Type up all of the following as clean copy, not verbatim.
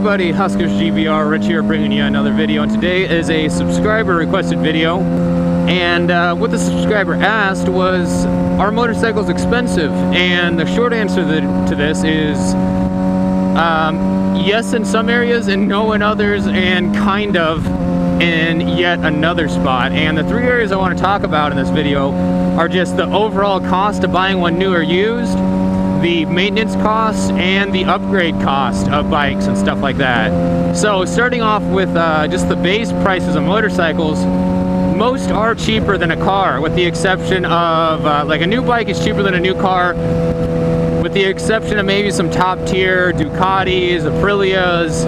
everybody, Huskers GBR, Rich here bringing you another video, and today is a subscriber requested video. And what the subscriber asked was, are motorcycles expensive? And the short answer to this is yes in some areas and no in others, and kind of in yet another spot. And the three areas I want to talk about in this video are just the overall cost of buying one new or used, the maintenance costs, and the upgrade cost of bikes and stuff like that. So starting off with just the base prices of motorcycles, most are cheaper than a car, with the exception of like a new bike is cheaper than a new car, with the exception of maybe some top tier Ducatis, Aprilias,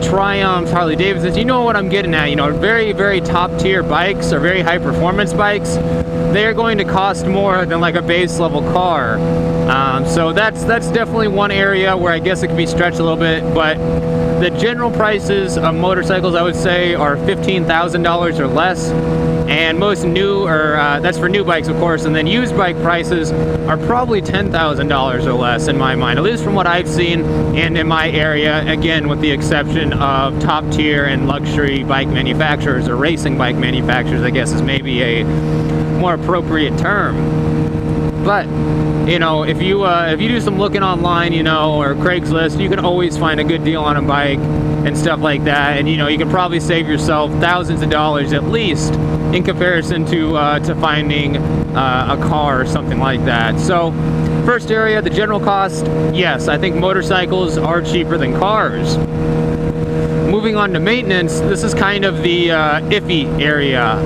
Triumphs, Harley Davidsons. You know what I'm getting at. You know, very, very top tier bikes or very high performance bikes, they're going to cost more than like a base level car. So that's definitely one area where I guess it can be stretched a little bit, but the general prices of motorcycles, I would say, are $15,000 or less. And most new, or that's for new bikes, of course, and then used bike prices are probably $10,000 or less in my mind, at least from what I've seen and in my area, again, with the exception of top tier and luxury bike manufacturers, or racing bike manufacturers, I guess is maybe a more appropriate term. But you know, if you do some looking online, you know, or Craigslist, you can always find a good deal on a bike and stuff like that. And you know, you can probably save yourself thousands of dollars at least in comparison to finding a car or something like that. So first area, the general cost, yes, I think motorcycles are cheaper than cars. Moving on to maintenance, this is kind of the iffy area.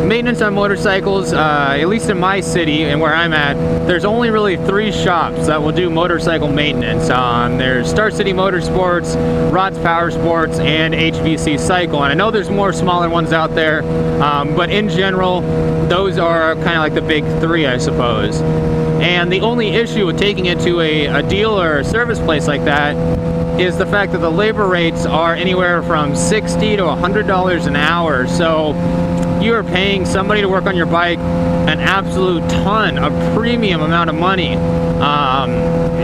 Maintenance on motorcycles, at least in my city and where I'm at, there's only really 3 shops that will do motorcycle maintenance. There's Star City Motorsports, Rod's Power Sports, and HVC Cycle. And I know there's more smaller ones out there, but in general, those are kind of like the big 3, I suppose. And the only issue with taking it to a dealer or service place like that is the fact that the labor rates are anywhere from $60 to $100 an hour. So you are paying somebody to work on your bike an absolute ton, a premium amount of money.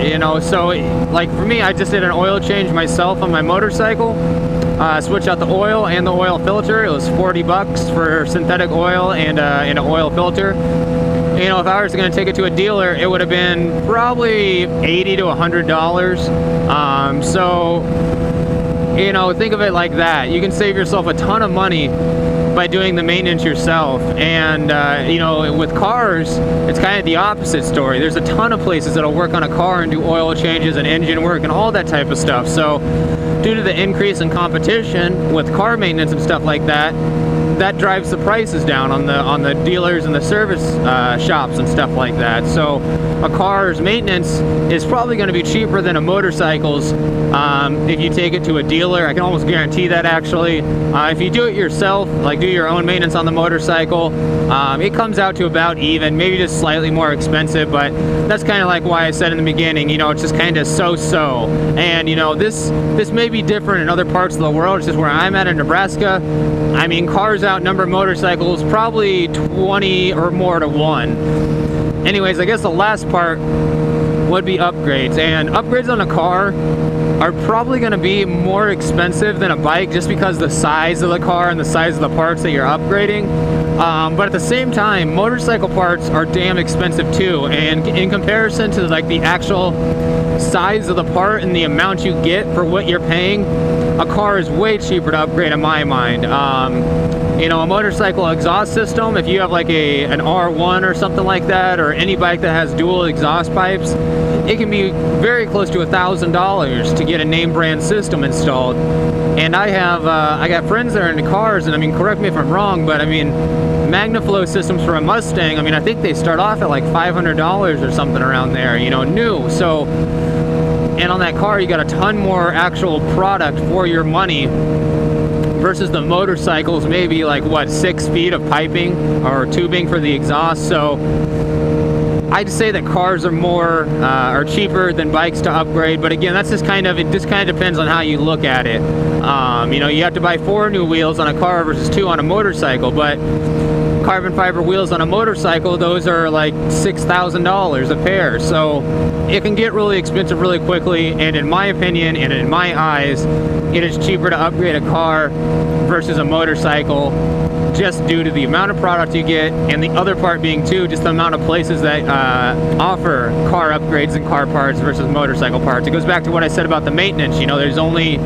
You know, so like for me, I just did an oil change myself on my motorcycle. Switch out the oil and the oil filter. It was 40 bucks for synthetic oil and an oil filter. You know, if I was going to take it to a dealer, it would have been probably $80 to $100. So, you know, think of it like that. You can save yourself a ton of money by doing the maintenance yourself. And you know, with cars, it's kind of the opposite story. There's a ton of places that'll work on a car and do oil changes and engine work and all that type of stuff. So due to the increase in competition with car maintenance and stuff like that, that drives the prices down on the dealers and the service shops and stuff like that. So a car's maintenance is probably going to be cheaper than a motorcycle's if you take it to a dealer. I can almost guarantee that, actually. If you do it yourself, like do your own maintenance on the motorcycle, it comes out to about even, maybe just slightly more expensive. But that's kind of like why I said in the beginning, you know, it's just kind of so-so. And you know, this may be different in other parts of the world. It's just where I'm at in Nebraska, I mean, cars outnumber motorcycles probably 20 or more to 1. Anyways, I guess the last part would be upgrades. And upgrades on a car are probably going to be more expensive than a bike, just because the size of the car and the size of the parts that you're upgrading. But at the same time, motorcycle parts are damn expensive too. And in comparison to like the actual size of the part and the amount you get for what you're paying, a car is way cheaper to upgrade in my mind. You know, a motorcycle exhaust system, if you have like an R1 or something like that, or any bike that has dual exhaust pipes, it can be very close to $1,000 to get a name brand system installed. And I got friends that are into cars, and I mean, correct me if I'm wrong, but I mean, MagnaFlow systems for a Mustang, I mean, I think they start off at like $500 or something around there, you know, new. So, and on that car, you got a ton more actual product for your money, versus the motorcycles, maybe like what, 6 feet of piping or tubing for the exhaust. So I'd say that cars are more are cheaper than bikes to upgrade. But again, that's just kind of, it just kind of depends on how you look at it. You know, you have to buy 4 new wheels on a car versus 2 on a motorcycle. But carbon fiber wheels on a motorcycle, those are like $6,000 a pair. So it can get really expensive really quickly, and in my opinion and in my eyes, it is cheaper to upgrade a car versus a motorcycle, just due to the amount of product you get, and the other part being too just the amount of places that offer car upgrades and car parts versus motorcycle parts. It goes back to what I said about the maintenance. You know, there's only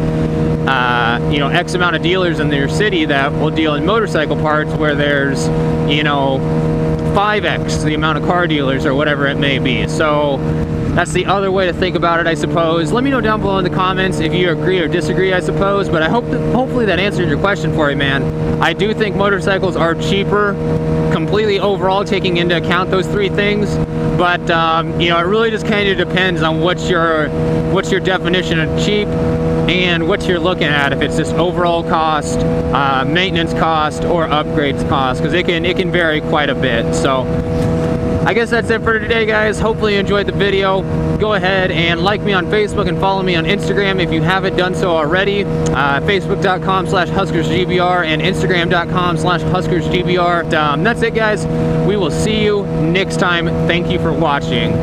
you know, X amount of dealers in their city that will deal in motorcycle parts, where there's, you know, 5x the amount of car dealers or whatever it may be. So that's the other way to think about it, I suppose. Let me know down below in the comments if you agree or disagree, I suppose, but I hope that hopefully that answered your question for you, man. I do think motorcycles are cheaper completely overall, taking into account those three things, but you know, it really just kind of depends on what's your definition of cheap and what you're looking at, if it's just overall cost, maintenance cost, or upgrades cost, because it can vary quite a bit. So I guess that's it for today, guys. Hopefully you enjoyed the video. Go ahead and like me on Facebook and follow me on Instagram if you haven't done so already. Facebook.com/HuskersGBR and Instagram.com/HuskersGBR. That's it, guys. We will see you next time. Thank you for watching.